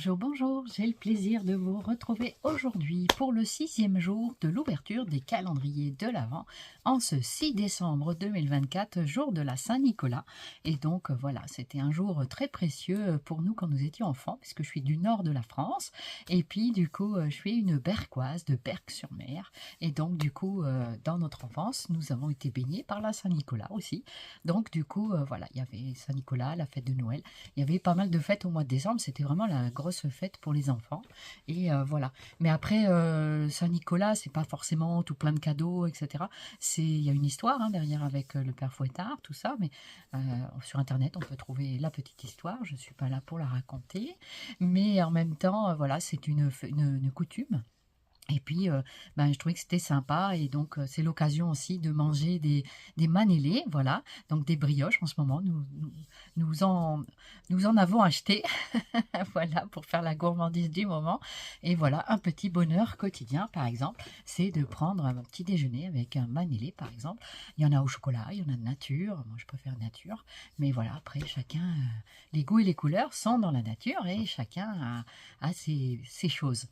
Bonjour, bonjour, j'ai le plaisir de vous retrouver aujourd'hui pour le 6e jour de l'ouverture des calendriers de l'Avent en ce 6 décembre 2024, jour de la Saint-Nicolas. Et donc voilà, c'était un jour très précieux pour nous quand nous étions enfants, puisque je suis du nord de la France. Et puis du coup, je suis une Berquoise de Berck-sur-Mer. Et donc du coup, dans notre enfance, nous avons été baignés par la Saint-Nicolas aussi. Donc du coup, voilà, il y avait Saint-Nicolas, la fête de Noël. Il y avait pas mal de fêtes au mois de décembre, c'était vraiment la grosse fête pour les enfants. Et voilà. Mais après, Saint-Nicolas, c'est pas forcément tout plein de cadeaux, etc. Il y a une histoire derrière avec le père Fouettard, tout ça. Mais sur Internet, on peut trouver la petite histoire. Je ne suis pas là pour la raconter. Mais en même temps, voilà, c'est une coutume. Et puis, je trouvais que c'était sympa et donc c'est l'occasion aussi de manger des manélés, voilà, donc des brioches en ce moment, nous en, nous en avons acheté, voilà, pour faire la gourmandise du moment. Et voilà, un petit bonheur quotidien, par exemple, c'est de prendre un petit déjeuner avec un manélé, par exemple. Il y en a au chocolat, il y en a de nature, moi je préfère nature, mais voilà, après chacun, les goûts et les couleurs sont dans la nature et chacun a ses choses.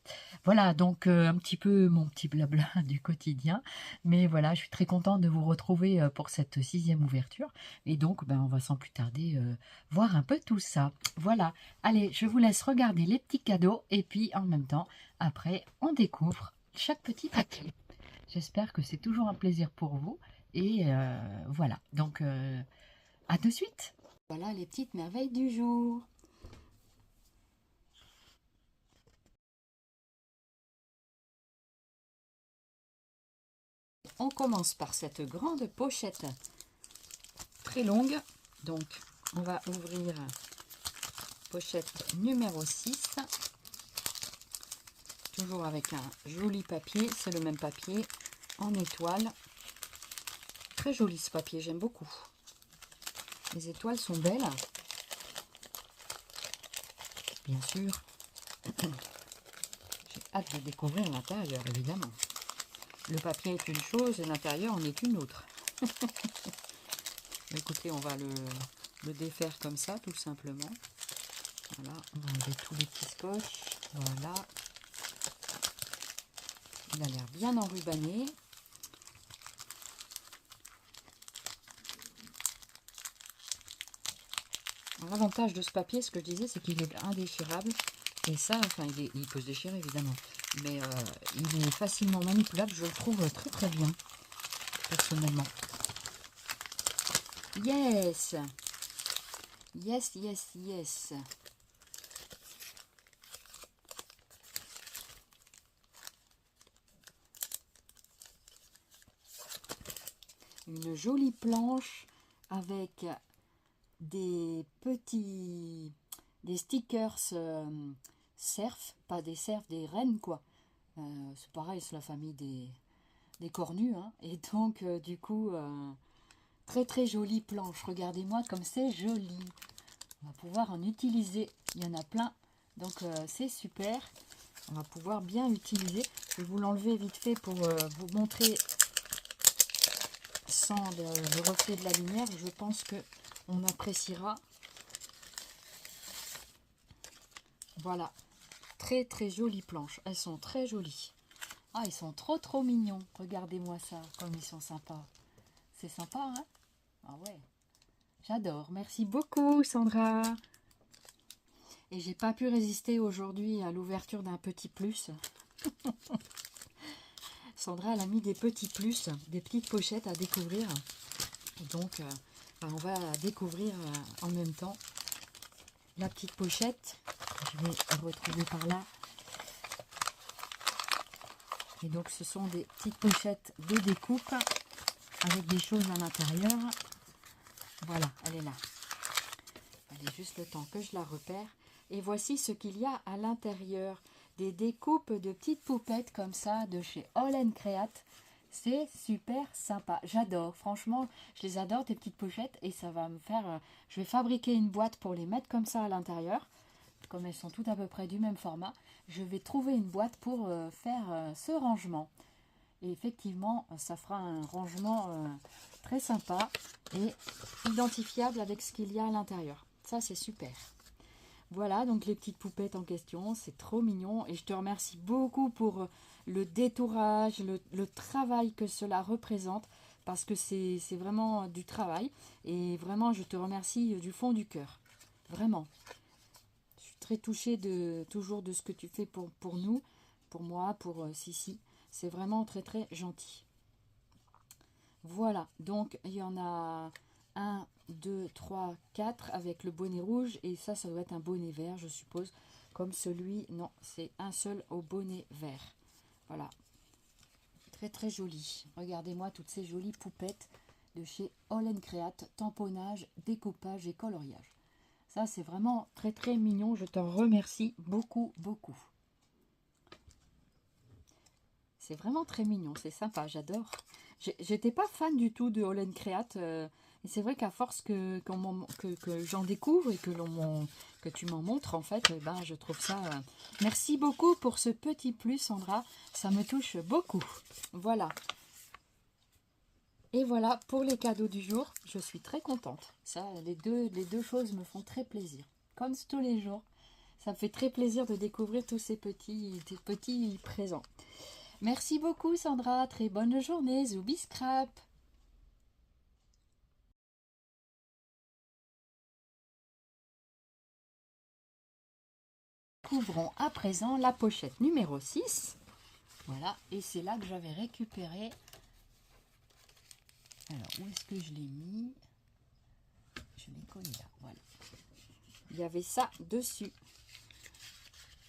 Voilà, donc un petit peu mon petit blabla du quotidien. Mais voilà, je suis très contente de vous retrouver pour cette 6e ouverture. Et donc, on va sans plus tarder voir un peu tout ça. Voilà, allez, je vous laisse regarder les petits cadeaux. Et puis, en même temps, après, on découvre chaque petit papier. J'espère que c'est toujours un plaisir pour vous. Et voilà, donc à de suite. Voilà les petites merveilles du jour. On commence par cette grande pochette très longue. Donc, on va ouvrir pochette numéro 6. Toujours avec un joli papier. C'est le même papier en étoile. Très joli ce papier, j'aime beaucoup. Les étoiles sont belles. Bien sûr. J'ai hâte de découvrir l'intérieur, évidemment. Le papier est une chose et l'intérieur en est une autre. Écoutez, on va le défaire comme ça, tout simplement. Voilà, on va enlever tous les petits scotch. Voilà. Il a l'air bien enrubanné. L'avantage de ce papier, ce que je disais, c'est qu'il est indéchirable. Et ça, enfin, il peut se déchirer évidemment. Mais il est facilement manipulable. Je le trouve très très bien, personnellement. Yes! Yes, yes, yes. Une jolie planche avec des stickers cerf, pas des cerfs, des rennes quoi. C'est pareil, c'est la famille des cornus. Et donc, du coup, très très jolie planche. Regardez-moi comme c'est joli. On va pouvoir en utiliser. Il y en a plein. Donc, c'est super. On va pouvoir bien utiliser. Je vais vous l'enlever vite fait pour vous montrer sans le reflet de la lumière. Je pense que on appréciera. Voilà. Très très jolies planches. Elles sont très jolies. Ah, ils sont trop trop mignons. Regardez-moi ça, comme ils sont sympas. C'est sympa, hein? Ah ouais. J'adore. Merci beaucoup, Sandra. Et j'ai pas pu résister aujourd'hui à l'ouverture d'un petit plus. Sandra, elle a mis des petits plus, des petites pochettes à découvrir. Donc, on va découvrir en même temps la petite pochette. Je vais retrouver par là. Et donc, ce sont des petites pochettes de découpe avec des choses à l'intérieur. Voilà, elle est là. Allez, juste le temps que je la repère. Et voici ce qu'il y a à l'intérieur. Des découpes de petites poupettes comme ça de chez All & Create. C'est super sympa. J'adore. Franchement, je les adore, tes petites pochettes. Et ça va me faire... je vais fabriquer une boîte pour les mettre comme ça à l'intérieur. Comme elles sont toutes à peu près du même format. Je vais trouver une boîte pour faire ce rangement. Et effectivement, ça fera un rangement très sympa et identifiable avec ce qu'il y a à l'intérieur. Ça, c'est super. Voilà, donc les petites poupettes en question, c'est trop mignon. Et je te remercie beaucoup pour le détourage, le travail que cela représente, parce que c'est vraiment du travail. Et vraiment, je te remercie du fond du cœur. Vraiment. Je suis très touchée toujours de ce que tu fais pour nous, pour moi, pour Sissi. C'est vraiment très très gentil. Voilà, donc il y en a un, 2, 3, 4 avec le bonnet rouge. Et ça doit être un bonnet vert, je suppose. Comme celui, non, c'est un seul au bonnet vert. Voilà, très très joli. Regardez-moi toutes ces jolies poupettes de chez All Create, tamponnage, découpage et coloriage. Ça, c'est vraiment très très mignon. Je t'en remercie beaucoup, beaucoup. C'est vraiment très mignon, c'est sympa, j'adore. J'étais pas fan du tout de All Create. Et c'est vrai qu'à force que j'en découvre et que tu m'en montres, en fait, ben, je trouve ça... Merci beaucoup pour ce petit plus, Sandra. Ça me touche beaucoup. Voilà. Et voilà, pour les cadeaux du jour, je suis très contente. Ça, les deux choses me font très plaisir. Comme tous les jours, ça me fait très plaisir de découvrir tous ces petits présents. Merci beaucoup, Sandra. Très bonne journée. Zoubi Scrap. Couvrons à présent la pochette numéro 6. Voilà, et c'est là que j'avais récupéré. Alors, où est-ce que je l'ai mis? Je l'ai collé là, voilà. Il y avait ça dessus.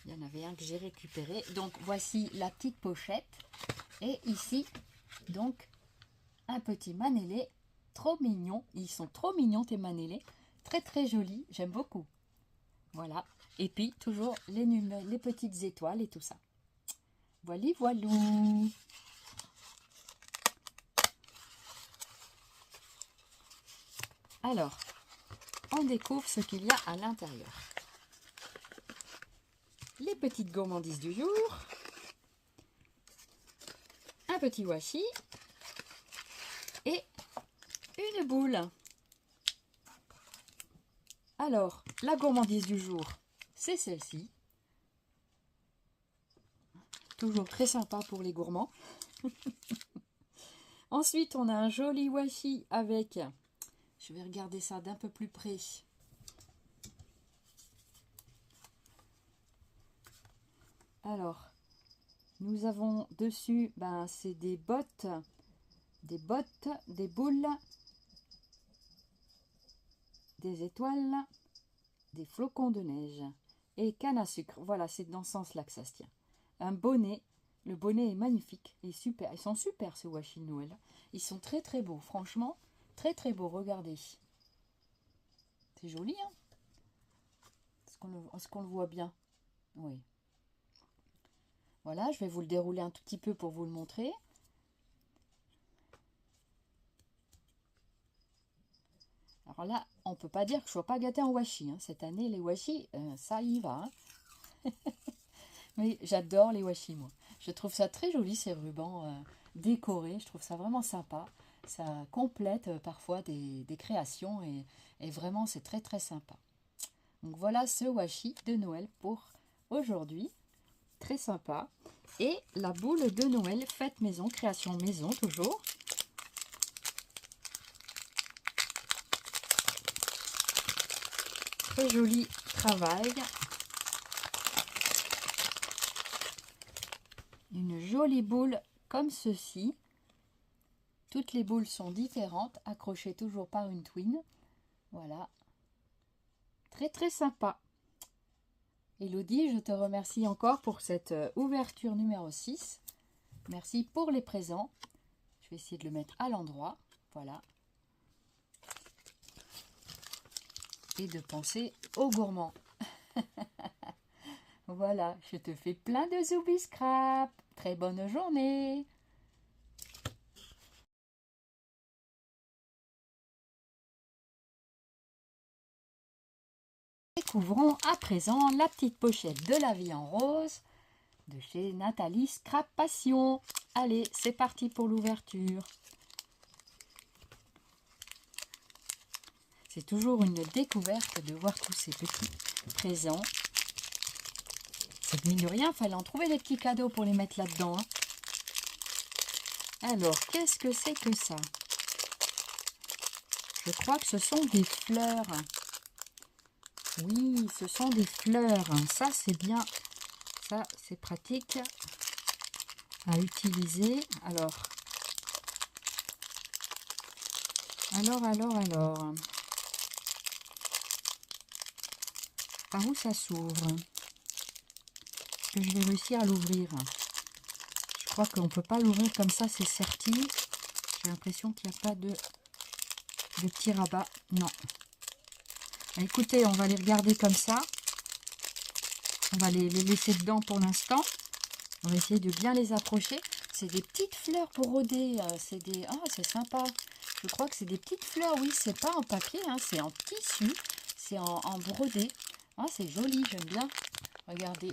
Il y en avait un que j'ai récupéré. Donc, voici la petite pochette. Et ici, donc, un petit manélé. Trop mignon. Ils sont trop mignons, tes manélés. Très, très jolis. J'aime beaucoup. Voilà. Et puis, toujours les petites étoiles et tout ça. Voilà, voilou. Alors, on découvre ce qu'il y a à l'intérieur. Les petites gourmandises du jour. Un petit washi. Et une boule. Alors, la gourmandise du jour, c'est celle-ci. Toujours très sympa pour les gourmands. Ensuite, on a un joli washi avec... Je vais regarder ça d'un peu plus près. Alors, nous avons dessus, ben, c'est des bottes, des boules, des étoiles, des flocons de neige et canne à sucre. Voilà, c'est dans ce sens-là que ça se tient. Un bonnet. Le bonnet est magnifique et super. Ils sont super, ces washi de Noël. Ils sont très très beaux. Franchement, très très beaux. Regardez. C'est joli, hein? Est-ce qu'on le voit bien? Oui. Voilà, je vais vous le dérouler un tout petit peu pour vous le montrer. Alors là, on ne peut pas dire que je ne sois pas gâtée en washi. Hein. Cette année, les washi, ça y va. Hein. Mais j'adore les washi, moi. Je trouve ça très joli, ces rubans décorés. Je trouve ça vraiment sympa. Ça complète parfois des créations et vraiment, c'est très très sympa. Donc voilà ce washi de Noël pour aujourd'hui. Très sympa. Et la boule de Noël faite maison, création maison toujours. Très joli travail. Une jolie boule comme ceci. Toutes les boules sont différentes, accrochées toujours par une twine. Voilà. Très très sympa. Elodie, je te remercie encore pour cette ouverture numéro 6. Merci pour les présents. Je vais essayer de le mettre à l'endroit. Voilà. Et de penser aux gourmands. Voilà, je te fais plein de Zoubi Scrap. Très bonne journée. Découvrons à présent la petite pochette de la vie en rose de chez Nathalie Scrap Passion. Allez, c'est parti pour l'ouverture. C'est toujours une découverte de voir tous ces petits présents. Mine de rien, il fallait en trouver des petits cadeaux pour les mettre là-dedans. Hein. Alors, qu'est-ce que c'est que ça? Je crois que ce sont des fleurs. Oui, ce sont des fleurs. Ça, c'est bien. Ça, c'est pratique à utiliser. Alors. Par où ça s'ouvre? Est-ce que je vais réussir à l'ouvrir? Je crois qu'on ne peut pas l'ouvrir comme ça, c'est certi. J'ai l'impression qu'il n'y a pas de petits rabats. Non. Écoutez, on va les regarder comme ça. On va les laisser dedans pour l'instant. On va essayer de bien les approcher. C'est des petites fleurs pour rôder. C'est des... Ah, c'est sympa. Je crois que c'est des petites fleurs. Oui, c'est pas en papier, hein, c'est en tissu. C'est en brodé. Ah, c'est joli, j'aime bien. Regardez.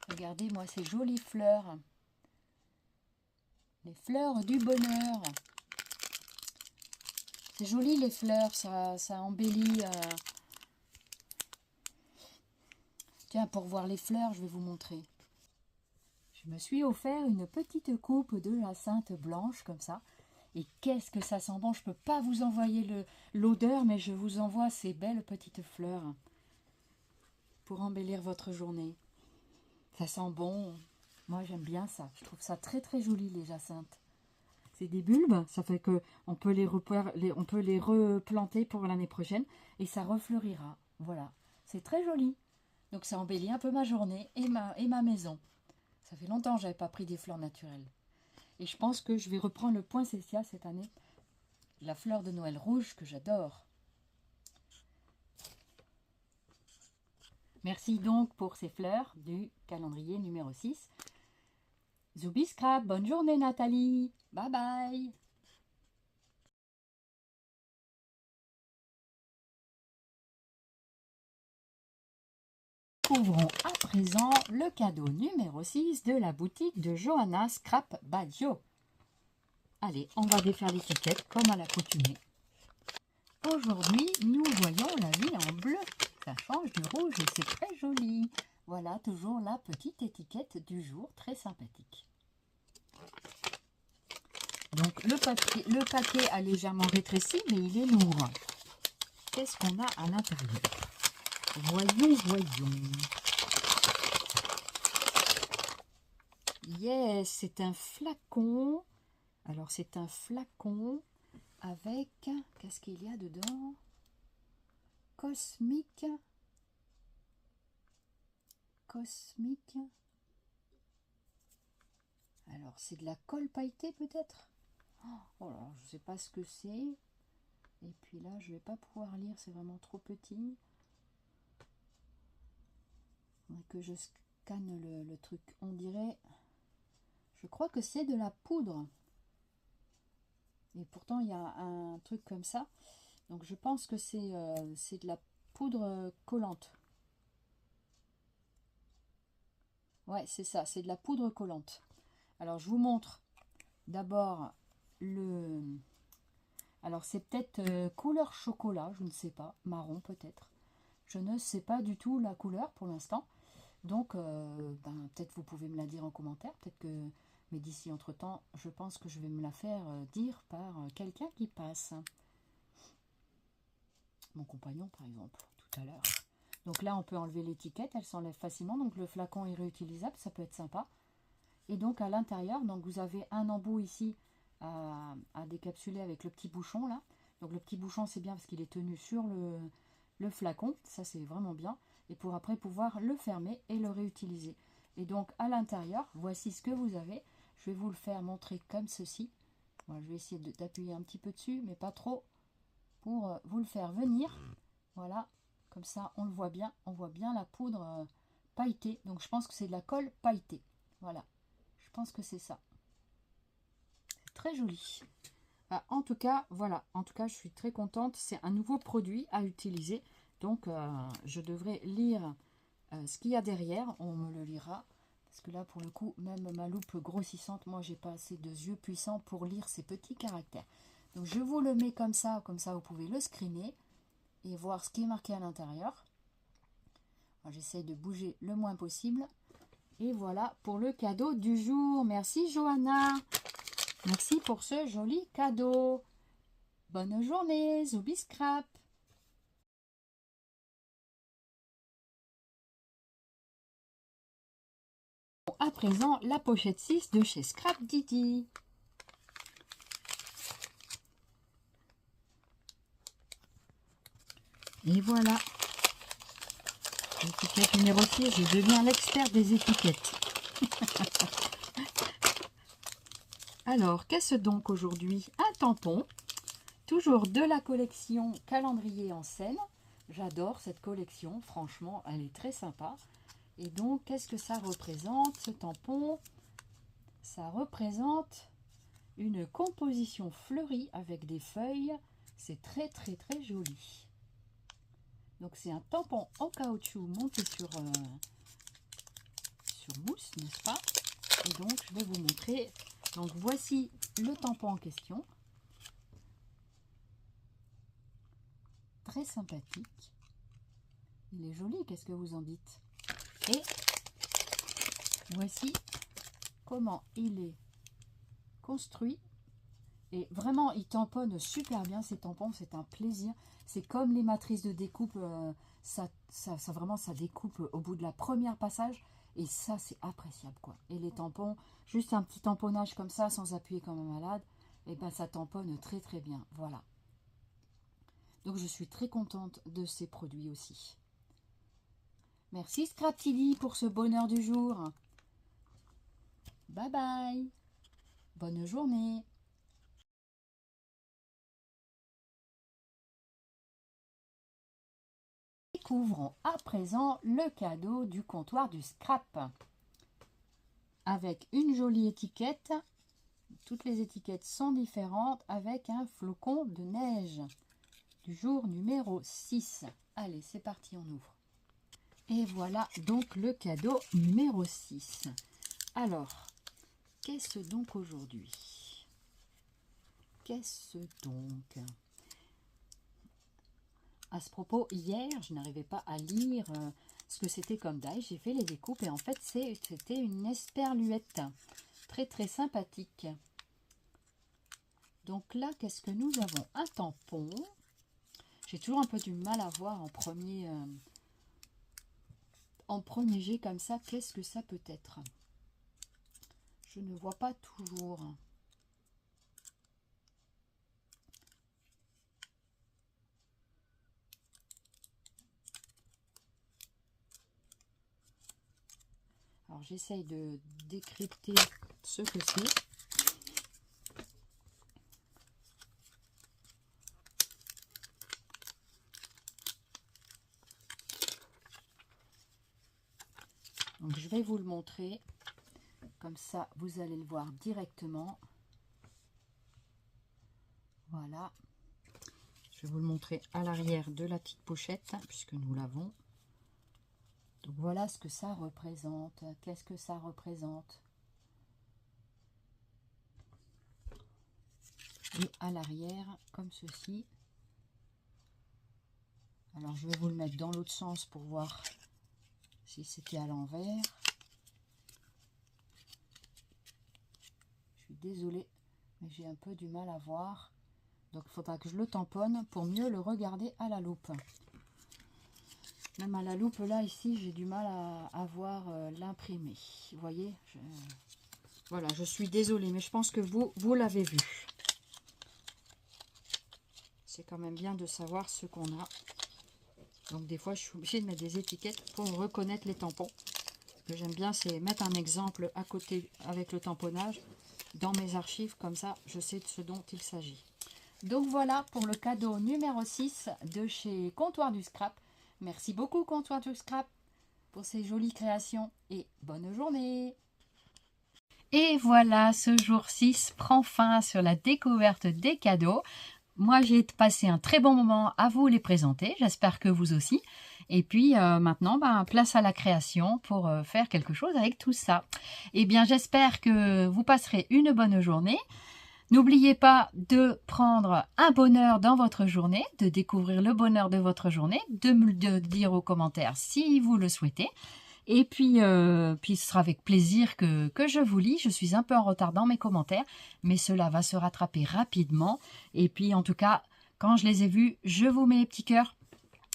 Regardez, moi, ces jolies fleurs. Les fleurs du bonheur. C'est joli, les fleurs. Ça embellit. Tiens, pour voir les fleurs, je vais vous montrer. Je me suis offert une petite coupe de jacinthe blanche, comme ça. Et qu'est-ce que ça sent bon. Je ne peux pas vous envoyer l'odeur, mais je vous envoie ces belles petites fleurs pour embellir votre journée. Ça sent bon. Moi, j'aime bien ça. Je trouve ça très, très joli, les jacinthes. C'est des bulbes. Ça fait que on peut les replanter pour l'année prochaine. Et ça refleurira. Voilà. C'est très joli. Donc, ça embellit un peu ma journée et ma maison. Ça fait longtemps que je n'avais pas pris des fleurs naturelles. Et je pense que je vais reprendre le poinsettia cette année. La fleur de Noël rouge que j'adore. Merci donc pour ces fleurs du calendrier numéro 6. Zoubi Scrap, bonne journée Nathalie. Bye bye. Ouvrons à présent le cadeau numéro 6 de la boutique de Johanna Scrap Baggio. Allez, on va défaire l'étiquette comme à l'accoutumée. Aujourd'hui, nous voyons la vie en bleu. Ça change du rouge et c'est très joli. Voilà, toujours la petite étiquette du jour, très sympathique. Donc, le paquet a légèrement rétréci, mais il est lourd. Qu'est-ce qu'on a à l'intérieur? Voyons. Yes, c'est un flacon. Alors, c'est un flacon avec... Qu'est-ce qu'il y a dedans? Cosmique. Alors, c'est de la colle pailletée peut-être? Oh là, je ne sais pas ce que c'est. Et puis là, je ne vais pas pouvoir lire, c'est vraiment trop petit. Que je scanne le truc. On dirait... Je crois que c'est de la poudre. Et pourtant, il y a un truc comme ça. Donc, je pense que c'est de la poudre collante. Ouais, c'est ça. C'est de la poudre collante. Alors, je vous montre d'abord le... Alors, c'est peut-être couleur chocolat, je ne sais pas. Marron, peut-être. Je ne sais pas du tout la couleur pour l'instant. Donc, peut-être vous pouvez me la dire en commentaire. Peut-être que... Mais d'ici entre-temps, je pense que je vais me la faire dire par quelqu'un qui passe. Mon compagnon, par exemple, tout à l'heure. Donc là, on peut enlever l'étiquette. Elle s'enlève facilement. Donc, le flacon est réutilisable. Ça peut être sympa. Et donc, à l'intérieur, donc vous avez un embout ici à décapsuler avec le petit bouchon, là. Donc, le petit bouchon, c'est bien parce qu'il est tenu sur le flacon. Ça, c'est vraiment bien. Et pour après pouvoir le fermer et le réutiliser. Et donc, à l'intérieur, voici ce que vous avez. Je vais vous le faire montrer comme ceci. Moi, je vais essayer d'appuyer un petit peu dessus, mais pas trop, pour vous le faire venir. Voilà, comme ça, on le voit bien. On voit bien la poudre pailletée. Donc, je pense que c'est de la colle pailletée. Voilà, je pense que c'est ça. C'est très joli. En tout cas, voilà. En tout cas, je suis très contente. C'est un nouveau produit à utiliser. Donc, je devrais lire ce qu'il y a derrière. On me le lira. Parce que là, pour le coup, même ma loupe grossissante, moi, j'ai pas assez de yeux puissants pour lire ces petits caractères. Donc, je vous le mets comme ça vous pouvez le screener. et voir ce qui est marqué à l'intérieur. J'essaye de bouger le moins possible. Et voilà pour le cadeau du jour. Merci Johanna. Merci pour ce joli cadeau. Bonne journée, Zoubi Scrap. À présent, la pochette 6 de chez Scrap Didi. Et voilà. Étiquette numéro 6, je deviens l'expert des étiquettes. Alors, qu'est-ce donc aujourd'hui? Un tampon, toujours de la collection Calendrier en scène. J'adore cette collection, franchement, elle est très sympa. Et donc, qu'est-ce que ça représente, ce tampon? Ça représente une composition fleurie avec des feuilles. C'est très, très, très joli. Donc, c'est un tampon en caoutchouc monté sur mousse, n'est-ce pas? Et donc, je vais vous montrer. Donc, voici le tampon en question. Très sympathique. Il est joli, qu'est-ce que vous en dites? Et voici comment il est construit. Et vraiment, il tamponne super bien ces tampons, c'est un plaisir. C'est comme les matrices de découpe, vraiment ça découpe au bout de la première passage. Et ça, c'est appréciable, quoi. Et les tampons, juste un petit tamponnage comme ça, sans appuyer comme un malade, et ben ça tamponne très très bien. Voilà. Donc je suis très contente de ces produits aussi. Merci Scrap Didi pour ce bonheur du jour. Bye bye. Bonne journée. Découvrons à présent le cadeau du comptoir du scrap. Avec une jolie étiquette. Toutes les étiquettes sont différentes avec un flocon de neige. Du jour numéro 6. Allez, c'est parti, on ouvre. Et voilà donc le cadeau numéro 6. Alors, qu'est-ce donc aujourd'hui? Qu'est-ce donc? À ce propos, hier, je n'arrivais pas à lire ce que c'était comme die. J'ai fait les découpes et en fait, c'était une esperluette. Très, très sympathique. Donc là, qu'est-ce que nous avons? Un tampon. J'ai toujours un peu du mal à voir en premier jet comme ça. Qu'est-ce que ça peut être? Je ne vois pas toujours. Alors, j'essaye de décrypter ce que c'est. Donc, je vais vous le montrer. Comme ça, vous allez le voir directement. Voilà. Je vais vous le montrer à l'arrière de la petite pochette, puisque nous l'avons. Donc voilà ce que ça représente. Qu'est-ce que ça représente? Et à l'arrière, comme ceci. Alors je vais vous le mettre dans l'autre sens pour voir si c'était à l'envers. Je suis désolée, mais j'ai un peu du mal à voir. Donc il faudra que je le tamponne pour mieux le regarder à la loupe. Même à la loupe, là, ici, j'ai du mal à voir l'imprimé. Vous voyez, voilà, je suis désolée, mais je pense que vous l'avez vu. C'est quand même bien de savoir ce qu'on a. Donc, des fois, je suis obligée de mettre des étiquettes pour reconnaître les tampons. Ce que j'aime bien, c'est mettre un exemple à côté avec le tamponnage dans mes archives. Comme ça, je sais de ce dont il s'agit. Donc, voilà pour le cadeau numéro 6 de chez Comptoir du Scrap. Merci beaucoup Comptoir du Scrap pour ces jolies créations et bonne journée. Et voilà, ce jour 6 prend fin sur la découverte des cadeaux. Moi, j'ai passé un très bon moment à vous les présenter. J'espère que vous aussi. Et puis maintenant, place à la création pour faire quelque chose avec tout ça. Eh bien, j'espère que vous passerez une bonne journée. N'oubliez pas de prendre un bonheur dans votre journée, de découvrir le bonheur de votre journée, de me le dire aux commentaires si vous le souhaitez. Et puis ce sera avec plaisir que je vous lis. Je suis un peu en retard dans mes commentaires, mais cela va se rattraper rapidement. Et puis en tout cas, quand je les ai vus, je vous mets les petits cœurs.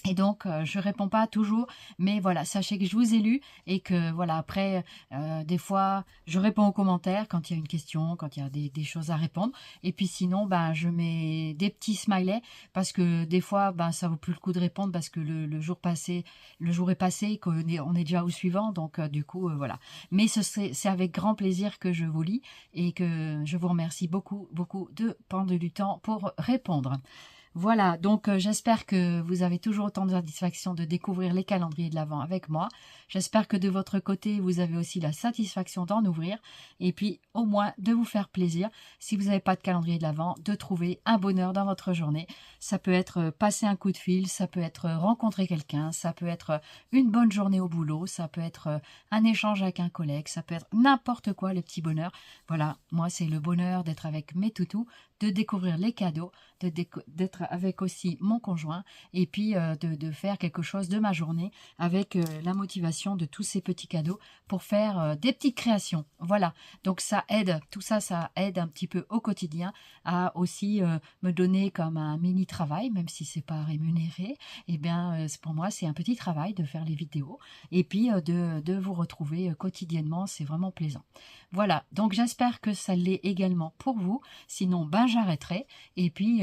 Et donc, je réponds pas toujours, mais voilà, sachez que je vous ai lu et que voilà, après, des fois, je réponds aux commentaires quand il y a une question, quand il y a des choses à répondre. Et puis sinon, ben, je mets des petits smileys parce que des fois, ben, ça vaut plus le coup de répondre parce que le jour est passé et on est déjà au suivant. Donc, du coup, voilà. Mais c'est avec grand plaisir que je vous lis et que je vous remercie beaucoup, beaucoup de prendre du temps pour répondre. Voilà, donc j'espère que vous avez toujours autant de satisfaction de découvrir les calendriers de l'Avent avec moi. J'espère que de votre côté, vous avez aussi la satisfaction d'en ouvrir et puis au moins de vous faire plaisir, si vous n'avez pas de calendrier de l'Avent, de trouver un bonheur dans votre journée. Ça peut être passer un coup de fil, ça peut être rencontrer quelqu'un, ça peut être une bonne journée au boulot, ça peut être un échange avec un collègue, ça peut être n'importe quoi, le petit bonheur. Voilà, moi c'est le bonheur d'être avec mes toutous, de découvrir les cadeaux, d'être avec aussi mon conjoint et puis de faire quelque chose de ma journée avec la motivation de tous ces petits cadeaux pour faire des petites créations. Voilà, donc ça aide, tout ça, ça aide un petit peu au quotidien à aussi me donner comme un mini travail, même si c'est pas rémunéré. Et bien, pour moi, c'est un petit travail de faire les vidéos et puis de vous retrouver quotidiennement, c'est vraiment plaisant. Voilà, donc j'espère que ça l'est également pour vous. Sinon, ben j'arrêterai. Et puis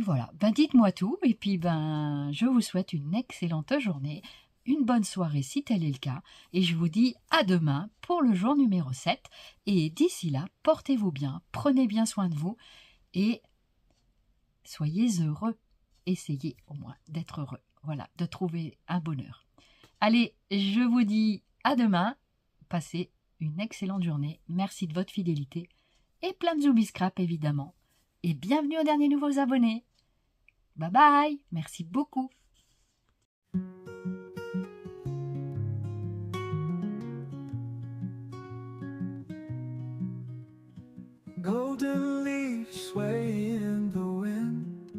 voilà, ben dites-moi tout. Et puis ben je vous souhaite une excellente journée, une bonne soirée si tel est le cas. Et je vous dis à demain pour le jour numéro 7. Et d'ici là, portez-vous bien, prenez bien soin de vous et soyez heureux. Essayez au moins d'être heureux. Voilà, de trouver un bonheur. Allez, je vous dis à demain. Passez une excellente journée. Merci de votre fidélité. Et plein de zoomies scrap évidemment. Et bienvenue aux derniers nouveaux abonnés. Bye bye, merci beaucoup. Golden leaves sway in the wind,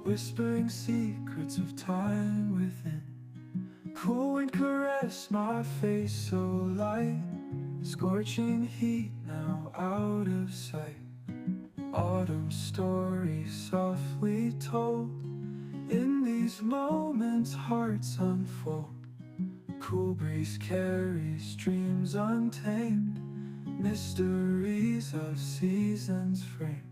whispering secrets of time within. Cool wind caress my face so light, scorching heat now out of sight. Autumn stories softly told, in these moments hearts unfold. Cool breeze carries dreams untamed, mysteries of seasons frame.